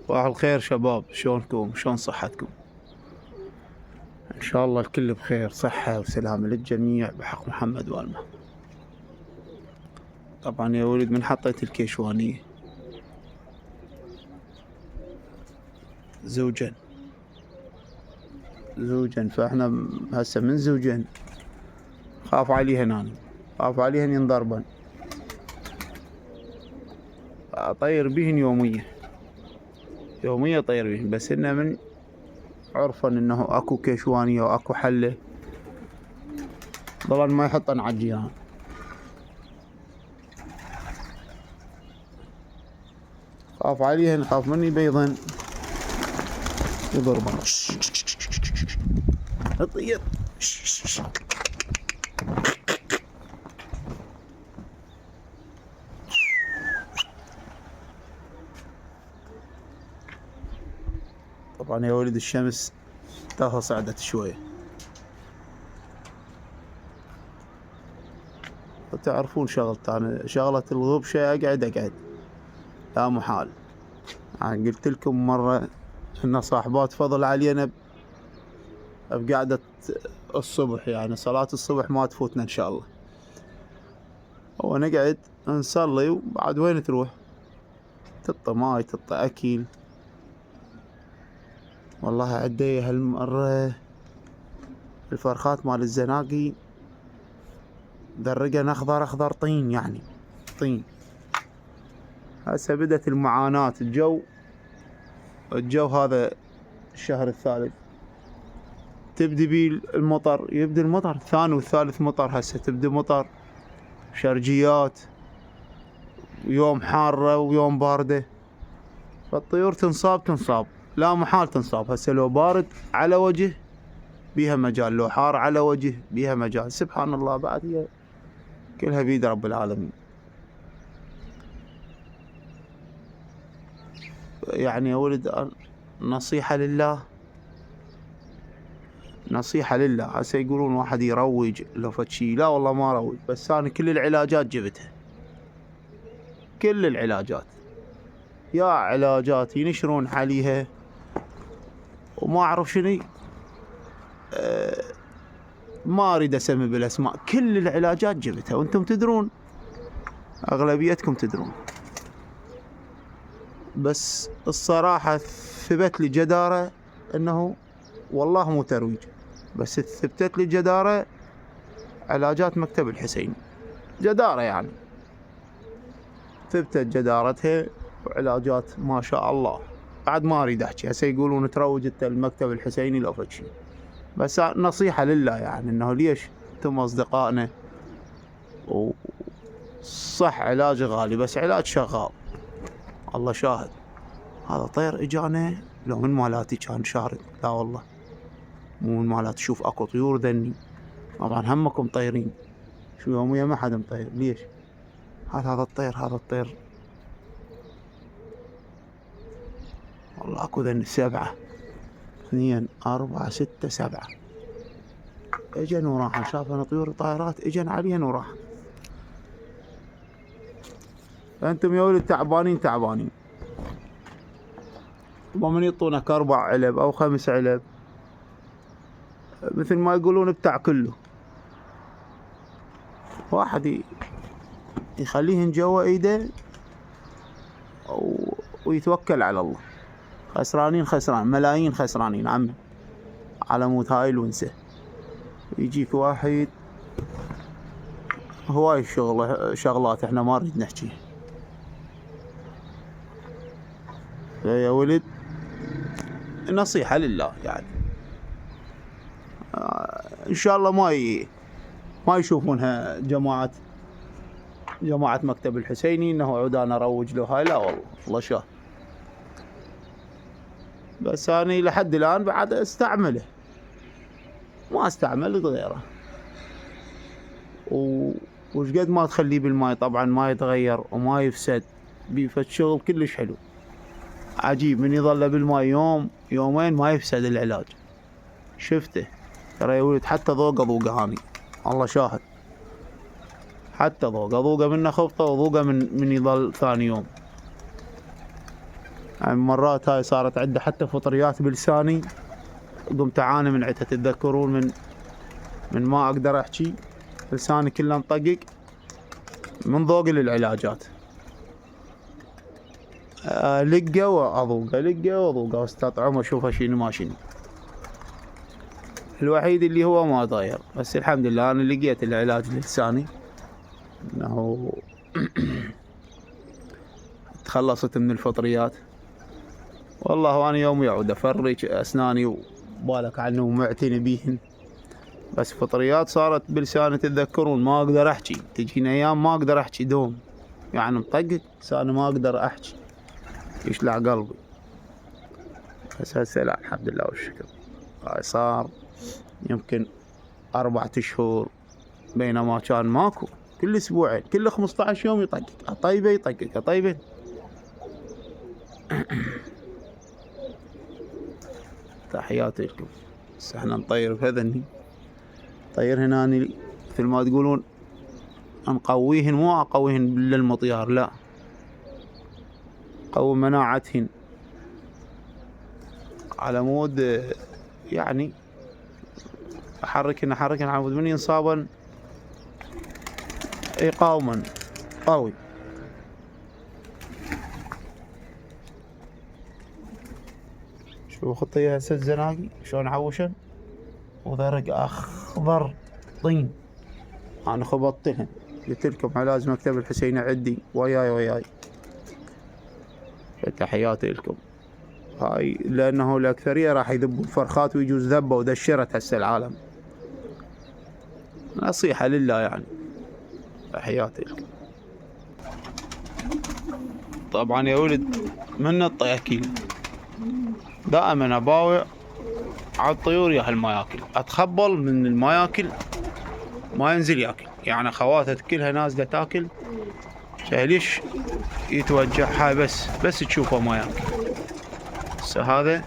صباح الخير شباب، شلونكم؟ شلون صحتكم؟ ان شاء الله الكل بخير، صحة وسلامة للجميع بحق محمد والمه. طبعا يا ولد من حطيت الكيشوانية زوجين، فاحنا هسه من زوجين خاف عليهن، انا خاف عليهن ينضربن، اطير بيهن يومية طير بيهن، بس انه من عرفا انه اكو كيشوانية واكو حلة ضلن ما يحطن على الجيران. خاف عليهن، خاف مني بيضن يضربن. اطير طبعا يا ولد الشمس تاها صعدت شوية، وتعرفون شغلتي أنا، شغلة الغبشة أقعد لا محال. يعني قلت لكم مرة إن صاحبات فضل علينا بقعدة الصبح، يعني صلاة الصبح ما تفوتنا إن شاء الله، ونقعد نصلي وبعد وين تروح؟ تطى ماي تطى أكل. والله عدي هالمرة الفرخات مال الزناقي درقن أخضر طين، يعني طين. هسه بدت المعاناة، الجو هذا الشهر الثالث تبدي بيه المطر، يبدي المطر الثاني والثالث مطر، هسه تبدي مطر شرجيات، ويوم حارة ويوم باردة، فالطيور تنصاب لا محال تنصاب. هسه لو بارد على وجه بيها مجال، لو حار على وجه بيها مجال، سبحان الله. بعد هي كلها بيد رب العالمين. يعني يا ولد نصيحة لله. هسه يقولون واحد يروج لو فد شي، لا والله ما روج، بس انا كل العلاجات جبتها، كل العلاجات، يا علاجات ينشرون عليها وما اعرف شنو، ما اريد اسمي بالاسماء، كل العلاجات جبتها، وانتم تدرون، اغلبيتكم تدرون. بس الصراحة ثبت لي جدارة انه والله مو ترويج، بس ثبتت لي جدارة علاجات مكتب الحسيني، جدارة يعني ثبتت جدارتها، وعلاجات ما شاء الله. بعد ما اريد احكي، هسه يقولون تروج انت المكتب الحسيني لو فد شي، بس نصيحة لله، يعني انه ليش انتم اصدقائنا، وصح علاج غالي بس علاج شغال، الله شاهد. هذا طير اجانا لو من مالاتي كان شارد، لا والله مو من مالاتي. شوف اكو طيور ذني، طبعا همكم طيرين، شو يوميا ما حد مطير، ليش؟ هذا الطير والله اكو ذني 7 2 4 6 7 اجن وراحن، شافن طيور طائرات اجن عليهن وراحن. فانتم يا ولد تعبانين، ومن يعطونك 4 علب او 5 علب، مثل ما يقولون بتاع كله، واحد يخليهن جوا ايده ويتوكل على الله. خسران ملايين، خسرانين عمي، على مود هاي الونسة. يجيك واحد هواي شغلات احنا ما نريد نحكي. يا ولد نصيحة لله، يعني ان شاء الله ما يشوفونها جماعة مكتب الحسيني انه عود انا اروج له هاي، لا والله الله شاهد. بس انا لحد الان بعد استعمله، ما استعملت غيره، وش قد ما تخليه بالماي طبعا ما يتغير وما يفسد، بيفد شغل كلش حلو عجيب. من يظل بالماي يوم يومين ما يفسد العلاج، شفته ترى يا ولد. حتى ذوقه هاني، الله شاهد، حتى ذوقه منه خبطه، وذوقه من يظل ثاني يوم. يعني مرات هاي صارت عنده حتى فطريات بلساني، قمت اعاني من عدها. تتذكرون من ما اقدر احكي، لساني كله مطقق من ذوقي للعلاجات. لقه واذوقه، لقه واذوقه، واستطعمه اشوفه شنو ما شنو. الوحيد اللي هو ما ضاير، بس الحمد لله انا لقيت العلاج للساني، انه تخلصت من الفطريات. والله وانا يوم يعود افرج اسناني وبالك عنه معتني بيهن، بس فطريات صارت بلساني. تتذكرون ما اقدر احكي، تجيني ايام ما اقدر احكي دوم، يعني مطقق لساني ما اقدر احكي، يشلع قلبي. بس هسه لا الحمد لله والشكر. هاي صار يمكن 4 أشهر، بينما كان ماكو، كل اسبوعين كل 15 يوم يطقق، طيبه يطقق طيبه. تحياتي لكم. بس احنا نطير بهذني، طير هنا مثل ما تقولون نقويهن، مو اقويهن للمطيار، لا، قوي مناعتهن على مود يعني احركهن على مود من ينصابن يقاومن قوي. شوفوا خطية هسه الزناقي شلون عوشن وذرق اخضر طين. انا خبطتهن، قلت لكم علاج مكتب الحسين عندي وياي. تحياتي لكم. هاي لانه الاكثريه راح يذبون فرخات، ويجوز ذبه ودشرت هسه العالم. نصيحه لله يعني. تحياتي لكم. طبعا يا ولد من الطياكيل دائما اباوع على الطيور يا هالماياكل، اتخبل من الماياكل ما ينزل ياكل. يعني خواتها كلها نازله تاكل، ليش يتوجع؟ هاي بس تشوفه ما ياكل. هسه هذا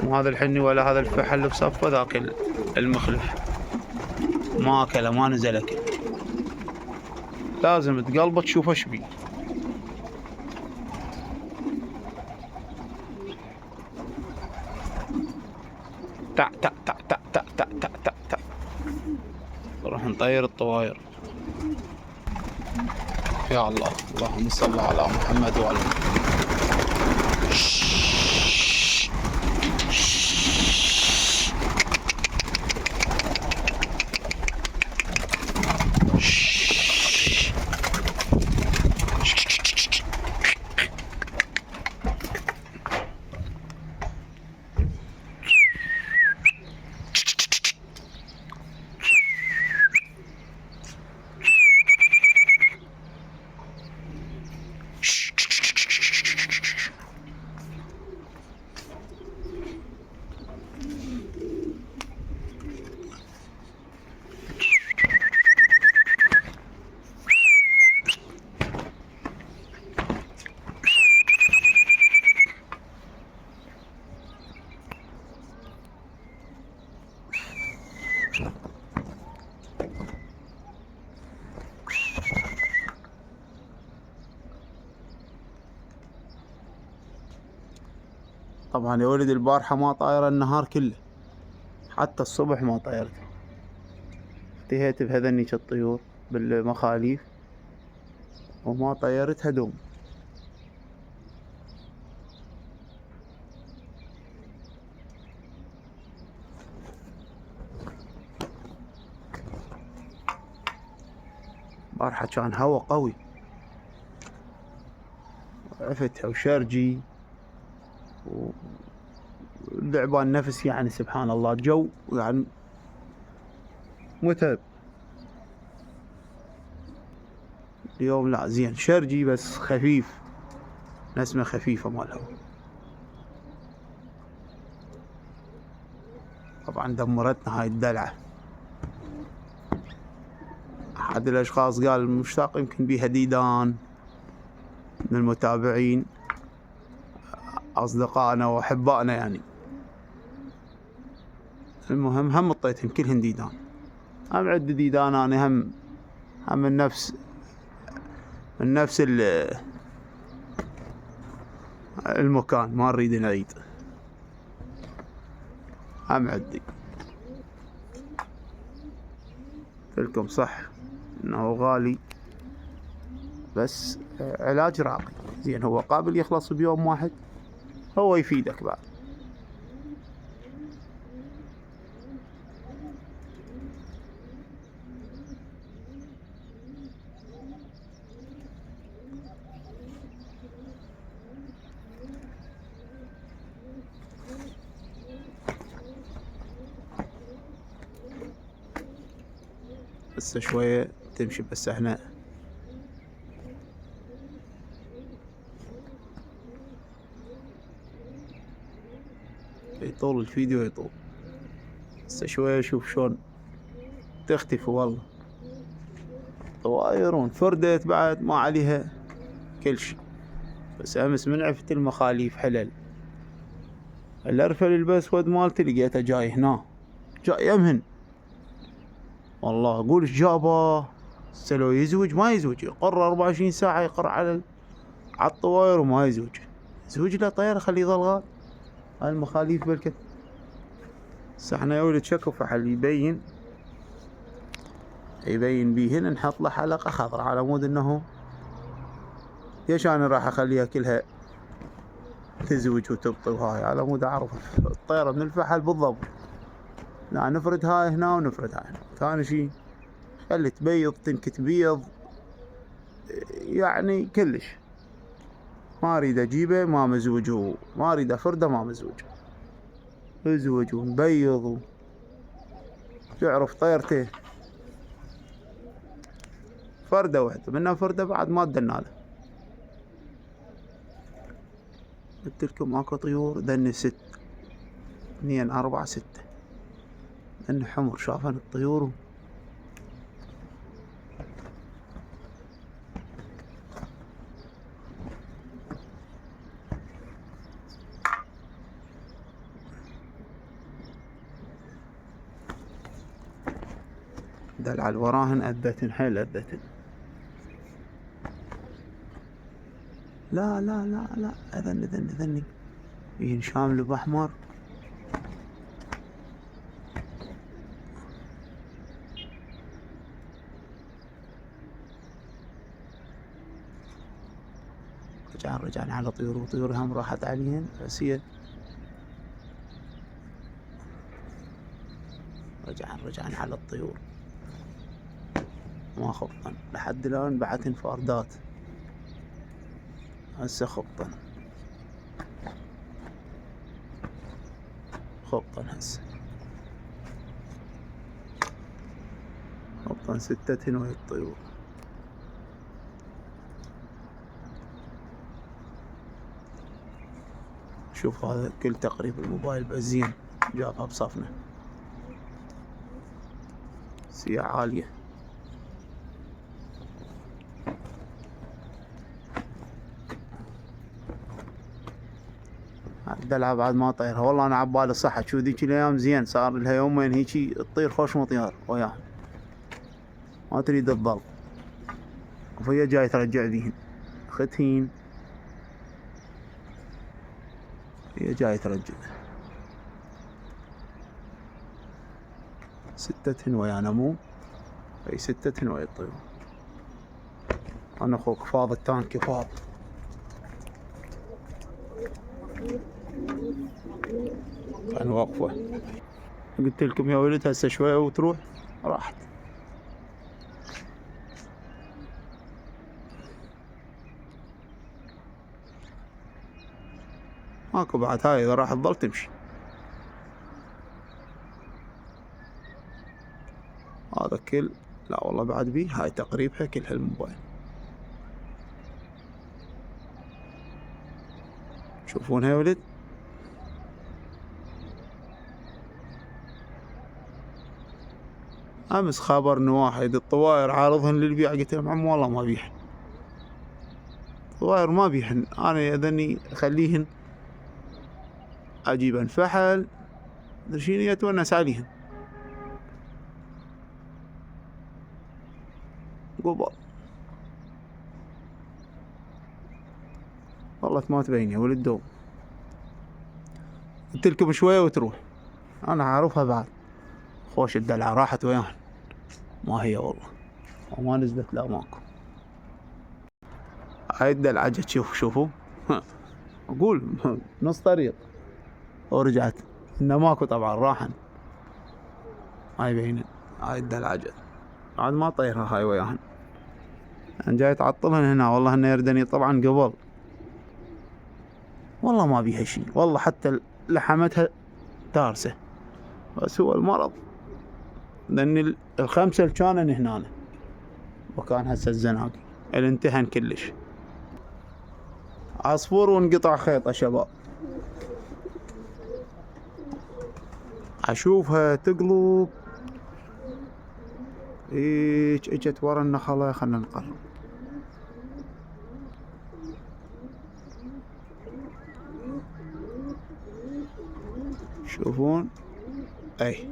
مو هذا الحني ولا هذا الفحل بصفه، ذاك المخلف ما اكله، ما نزل اكل. لازم تقلبه تشوفه شبيه. تع تع تع تع تع تع تع تع تع. نروح نطير الطواير. يا الله، اللهم صل على محمد وعلى طبعا يا ولد البارحة ما طايرة النهار كله، حتى الصبح ما طايرتها. انتهيت بهذنيك الطيور بالمخاليف وما طيرتها دوم. بارحة كان هوا قوي، عفتها وشرجي ولعبان نفس، يعني سبحان الله الجو يعني متعب. اليوم لا زين، شرجي بس خفيف، نسمة خفيفة مال الهوا. طبعا دمرتنا هاي الدلعة. أحد الأشخاص قال مشتاق يمكن بيها ديدان من المتابعين، أصدقائنا وأحبائنا يعني. المهم هم اطيتهم كلهن ديدان، هم عد ديدان أنا هم من نفس المكان ما نريد نعيد. هم عدي قلتلكم صح انه غالي، بس علاج راقي زين. هو قابل يخلص بيوم واحد، هو يفيدك بعد. بس شوية تمشي، بس احنا يطول الفيديو يطول. بس شوية شوف شلون تختفي والله. طواير فردت بعد ما عليها كل شي. بس امس من عفت المخاليف حلل، الارفل البسود مالتي لقيته جاي هنا، جاي يمهن والله. اقول ايش جابه؟ لو يزوج ما يزوج، يقر 24 ساعة يقر على الطواير وما يزوج. يزوج له طيارة خليه يظل غاد. هاي المخاليف بالكت. بس احنا يا ولد شكو فحل يبين بيهن، نحط له حلقة خضراء على مود انه ليش انا راح اخليها كلها تزوج وتبطي، وهاي على مود اعرف الطيرة من الفحل بالضبط. لا نفرد هاي هنا ونفرد هاي هنا. ثاني شي خلي تبيض تنكت بيض، يعني كلش ما اريد اجيبه ما مزوج، ما اريد افرده ما مزوج، ازوج ونبيض تعرف طيرته. فردة واحدة منها، فردة بعد ما ادنا له. قلتلكم اكو طيور ذني 6 2 4 6 ذني حمر. شافن الطيور دلع الوراهن أذتن حيل أذتن. لا لا لا لا ذني ين شامل بأحمر. رجعنا على طيور، وطيور هم راحت عليهن. بس هي رجعنا على الطيور ما خبطن لحد الآن. بعتن فاردات هسه خبطن هسه خبطن 6 وهي الطيور. شوف هذا كل تقريب الموبايل بس زين جابها بصفنه. سياح عالية. الدلعة بعد ما طيرها والله. انا عبالي صحة شو ذيك الايام زين، صار لها يومين هيجي تطير خوش مطيار وياها ما تريد تضل، وهي جاي ترجع ذيهن ختهين، هي جاي ترجع 6 ويا نمو. اي 6 ويا الطيور. انا اخوك فاض التانك فاض. كان واقفة. قلت لكم يا ولد هسه شوية وتروح، راحت. ماكو بعد. هاي اذا راح تظل تمشي. هذا كل، لا والله بعد بيه. هاي تقريبها كل هالموبايل. تشوفونها يا ولد. امس خابرني واحد الطواير عارضهن للبيع، قلت له عم والله ما بيهن طواير، ما بيهن. انا اذني اخليهن اجيبن فحل شنو يتونس عليهن قبل. والله ما تبين يا ولد دوم. قلت لكم شوية وتروح. أنا عارفها بعد. خوش الدلعة راحت وياهن. ما هي والله. وما نزلت لا ماكو. هاي الدلعة جت شوفوا. أقول نص طريق ورجعت. إنه ماكو طبعا راحن. هاي بينن. هاي الدلعة جت. بعد ما طيرها هاي وياهن. أنا جاي تعطلهن هنا والله إنه يردني طبعا قبل. والله ما بيها شي. والله حتى لحمتها تارسة. بس هو المرض. لأن الخمسة اللي كانن هنا وكان هسه الزناقي اللي انتهن كلش. عصفور وانقطع خيطه شباب. اشوفها تقلب. هيج اجت ورا النخلة. خلنا نقرب. شوفون. اي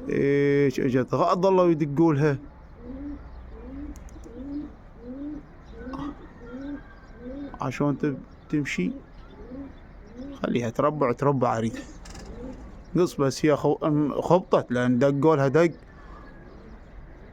هيج اجت غاض الله ويدقولها. عشان تمشي. خليها تربع اريد. قص بس هي خبطت لان دقولها دق.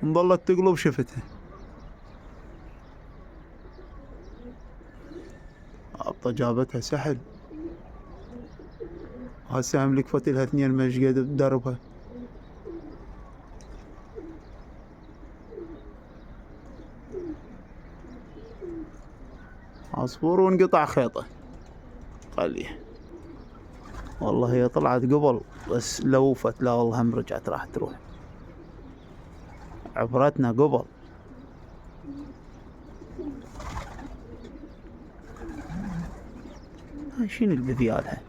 انظلت تقلب شفتها. ابطة جابتها سحل. هسه هم لكفت لها 2 مشقد بدربها. عصفور وانقطع خيطه. خليه. والله هي طلعت قبل بس لوفت. لا والله هم رجعت راح تروح. عبرتنا قبل. هاي شنو اللي بذيالها.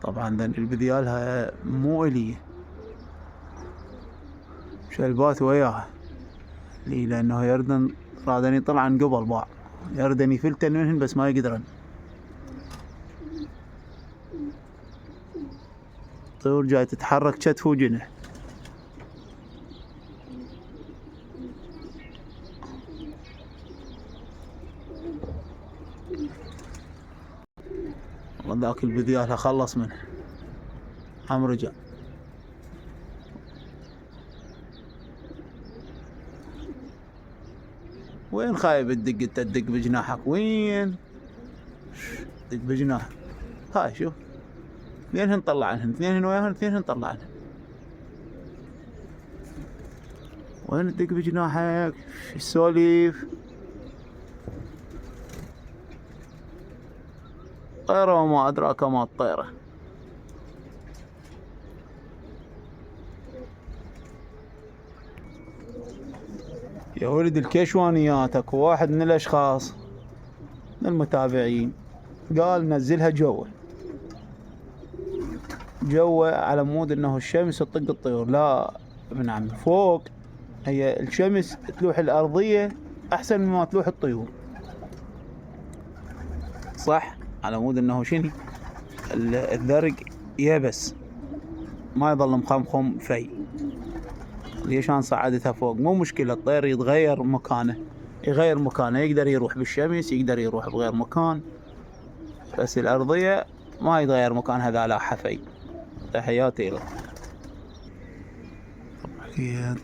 طبعا ذن البذيالها مو الي. شلبات وياها. ليه لانه يردن رادني طلعن قبل باع. يردن يفلتن منهن بس ما يقدرن. طيور جاي تتحرك كتف وجنح. والله ذاك البذيالها خلص منه. هم رجع. وين خايب تدق تدق بجناحك وين؟ دق بجناحك. هاي شوف. 2 طلعنهن 2 وياهن 2 طلعنهن. وين تدق بجناحك؟ شو السواليف؟ طيرة وما أدراك ما الطيرة. يا ولد الكيشوانيات اكو واحد من الاشخاص من المتابعين قال نزلها جوا على مود انه الشمس تطق الطيور. لا ابن عمي فوق. هي الشمس تلوح الارضية احسن مما تلوح الطيور. صح على مود انه شنو الذرق يبس ما يظل مخمخم في. ليش انا صعدتها فوق؟ مو مشكلة. الطير يتغير مكانه. يقدر يروح بالشمس يقدر يروح بغير مكان. بس الأرضية ما يتغير مكانها. ذا لا حفي. تحياتي له.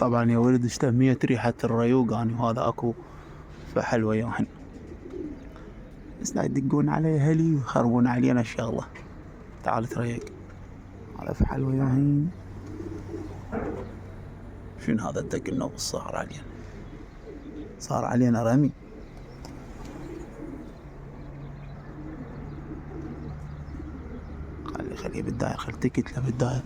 طبعا يا ولد اشتميت ريحة الريوق أنا وهذا أكو فحل وياهن. بس لا يدقون علي هلي ويخربون علينا الشغلة. تعال تريق. هذا فحل وياهن. شنو هذا الدق النوب صار علينا. صار علينا رمي. خليه بالداير. خل تكت له بالداير.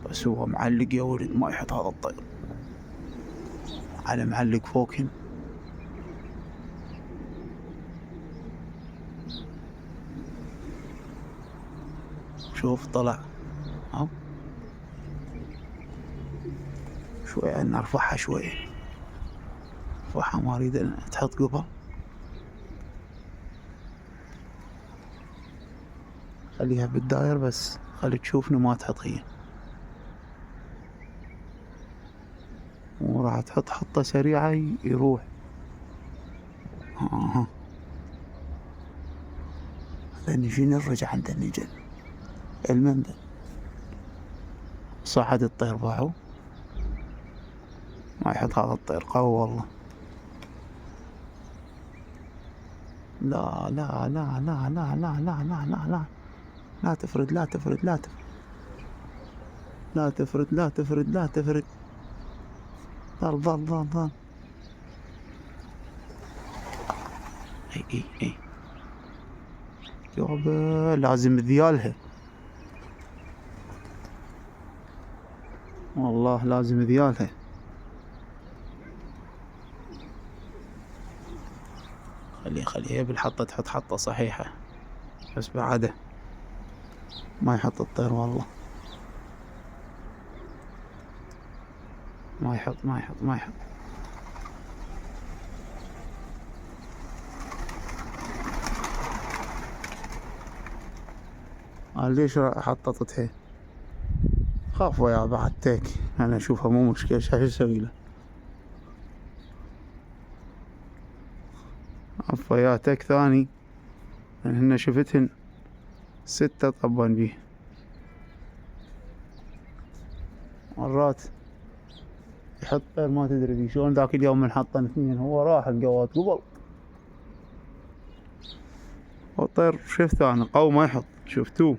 بس هو معلق يا ولد ما يحط هذا الطير. على معلق فوقهن. شوف طلع. أو شوية نرفعها شوية. نرفعها ما اريد تحط قبل. خليها بالداير بس خلي تشوفني ما تحط هي. راح تحط حطة سريعة يروح. هذا نجي نرجع عند النجل المنبل. صعد الطير باعوا، ما يحط هذا الطير قوي والله. لا لا لا لا لا لا لا لا لا لا لا تفرد، لا تفرد، لا تفرد، لا تفرد، لا تفرد، لا تفرد. ظل ظل ظل ظل. اي يابا لازم ذيالها والله، لازم ذيالها. خليه بالحطة، تحط حطة صحيحة، بس بعده ما يحط الطير والله. ما يحط. ليش حطتها؟ خاف ويا بعد تيك، انا اشوفها مو مشكلة، شو اسوي له؟ عفوا يا تيك ثاني، هن شفتهن 6 طبان بيه. مرات يحط طير ما تدري بيه شلون. ذاك اليوم من حطن 2 هو راح القوات قبل. والطير شفته انا قوي ما يحط، شفتوه.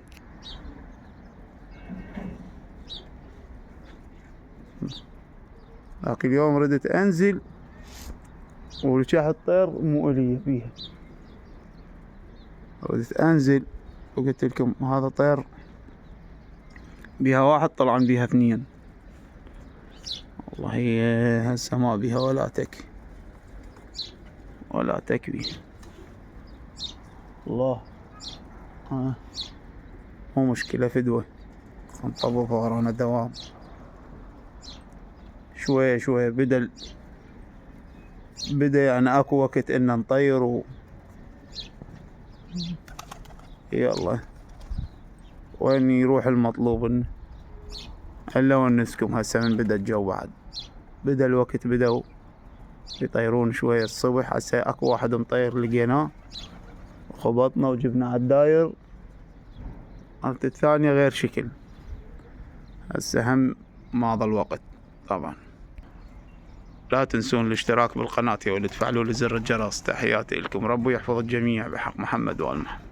ذاك اليوم ردت انزل ورجع الطير مو الي بيها. ردت انزل وقلت لكم هذا طير بيها 1 طلعن بيها 2. والله هسه ما بيها ولا تك، ولا تك بيها الله. مو مشكلة، فدوة نطببها ورانا دوام. شوية شوية بدا يعني اكو وقت ان نطير يلا وين يروح المطلوب الا ونسكم. هسه من بدا الجو بعد، بدا الوقت، بدأوا يطيرون شوية الصبح. هسه اكو واحد مطير لقيناه وخبطنا وجبنا على الداير. قلت الثانية غير شكل. هسه هم ما ظل وقت طبعا. لا تنسون الاشتراك بالقناة وتفعلوا لزر الجرس. تحياتي لكم، ربي يحفظ الجميع بحق محمد وآل محمد.